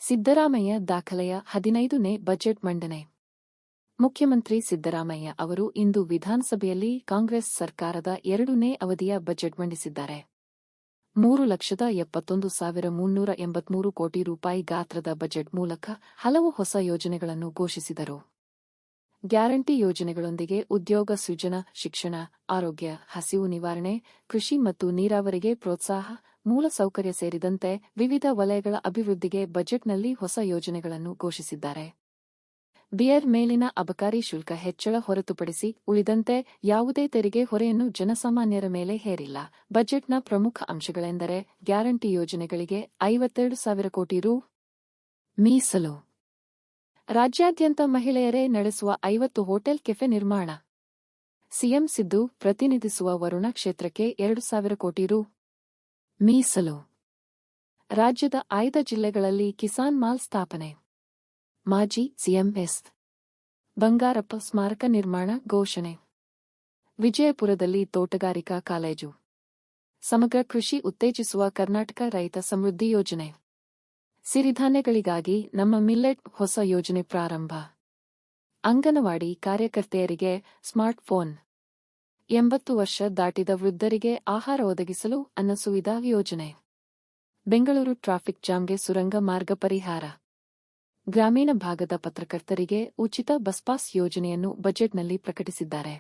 ಸಿದ್ದರಾಮಯ್ಯ ದಾಖಲೆಯ 15ನೇ ಬಜೆಟ್ ಮಂಡನೆ. ಮುಖ್ಯಮಂತ್ರಿ ಸಿದ್ದರಾಮಯ್ಯ ಅವರು ಇಂದು ವಿಧಾನಸಭೆಯಲ್ಲಿ ಕಾಂಗ್ರೆಸ್ ಸರ್ಕಾರದ 2ನೇ ಅವಧಿಯ ಬಜೆಟ್ ಮಂಡಿಸಿದ್ದಾರೆ. 3,71,383 ಕೋಟಿ ರೂಪಾಯಿ ಗಾತ್ರದ ಬಜೆಟ್ ಮೂಲಕ ಹಲವು ಹೊಸ ಯೋಜನೆಗಳನ್ನು ಘೋಷಿಸಿದರು. ಗ್ಯಾರಂಟಿ ಯೋಜನೆಗಳೊಂದಿಗೆ ಉದ್ಯೋಗ ಸೃಜನ, ಶಿಕ್ಷಣ, ಆರೋಗ್ಯ, ಹಸಿವು ನಿವಾರಣೆ, ಕೃಷಿ ಮತ್ತು ನೀರಾವರಿಗೆ ಪ್ರೋತ್ಸಾಹ, ಮೂಲಸೌಕರ್ಯ ಸೇರಿದಂತೆ ವಿವಿಧ ವಲಯಗಳ ಅಭಿವೃದ್ಧಿಗೆ ಬಜೆಟ್ನಲ್ಲಿ ಹೊಸ ಯೋಜನೆಗಳನ್ನು ಘೋಷಿಸಿದ್ದಾರೆ. ಬಿಯರ್ ಮೇಲಿನ ಅಬಕಾರಿ ಶುಲ್ಕ ಹೆಚ್ಚಳ ಹೊರತುಪಡಿಸಿ ಉಳಿದಂತೆ ಯಾವುದೇ ತೆರಿಗೆ ಹೊರೆಯನ್ನು ಜನಸಾಮಾನ್ಯರ ಮೇಲೆ ಹೇರಿಲ್ಲ. ಬಜೆಟ್ನ ಪ್ರಮುಖ ಅಂಶಗಳೆಂದರೆ ಗ್ಯಾರಂಟಿ ಯೋಜನೆಗಳಿಗೆ 52,000 ಕೋಟಿ ರೂ. ಮೀಸಲು. ರಾಜ್ಯಾದ್ಯಂತ ಮಹಿಳೆಯರೇ ನಡೆಸುವ 50 ಹೋಟೆಲ್ ಕೆಫೆ ನಿರ್ಮಾಣ. ಸಿಎಂ ಸಿದ್ದು ಪ್ರತಿನಿಧಿಸುವ ವರುಣ ಕ್ಷೇತ್ರಕ್ಕೆ 2,000 ಕೋಟಿ ರೂ. ಮೀಸಲು. ರಾಜ್ಯದ ಆಯ್ದ ಜಿಲ್ಲೆಗಳಲ್ಲಿ ಕಿಸಾನ್ ಮಾಲ್ ಸ್ಥಾಪನೆ. ಮಾಜಿ ಸಿಎಂ ಎಸ್. ಬಂಗಾರಪ್ಪ ಸ್ಮಾರಕ ನಿರ್ಮಾಣ ಘೋಷಣೆ. ವಿಜಯಪುರದಲ್ಲಿ ತೋಟಗಾರಿಕಾ ಕಾಲೇಜು. ಸಮಗ್ರ ಕೃಷಿ ಉತ್ತೇಜಿಸುವ ಕರ್ನಾಟಕ ರೈತ ಸಮೃದ್ಧಿ ಯೋಜನೆ. ಸಿರಿಧಾನ್ಯಗಳಿಗಾಗಿ ನಮ್ಮ ಮಿಲ್ಲೆಟ್ ಹೊಸ ಯೋಜನೆ ಪ್ರಾರಂಭ. ಅಂಗನವಾಡಿ ಕಾರ್ಯಕರ್ತೆಯರಿಗೆ ಸ್ಮಾರ್ಟ್ಫೋನ್. 80 ವರ್ಷ ದಾಟಿದ ವೃದ್ಧರಿಗೆ ಆಹಾರ ಒದಗಿಸಲು ಅನ್ನ ಸುವಿಧಾ ಯೋಜನೆ. ಬೆಂಗಳೂರು ಟ್ರಾಫಿಕ್ ಜಾಮ್ಗೆ ಸುರಂಗ ಮಾರ್ಗ ಪರಿಹಾರ. ಗ್ರಾಮೀಣ ಭಾಗದ ಪತ್ರಕರ್ತರಿಗೆ ಉಚಿತ ಬಸ್ಪಾಸ್ ಯೋಜನೆಯನ್ನು ಬಜೆಟ್ನಲ್ಲಿ ಪ್ರಕಟಿಸಿದ್ದಾರೆ.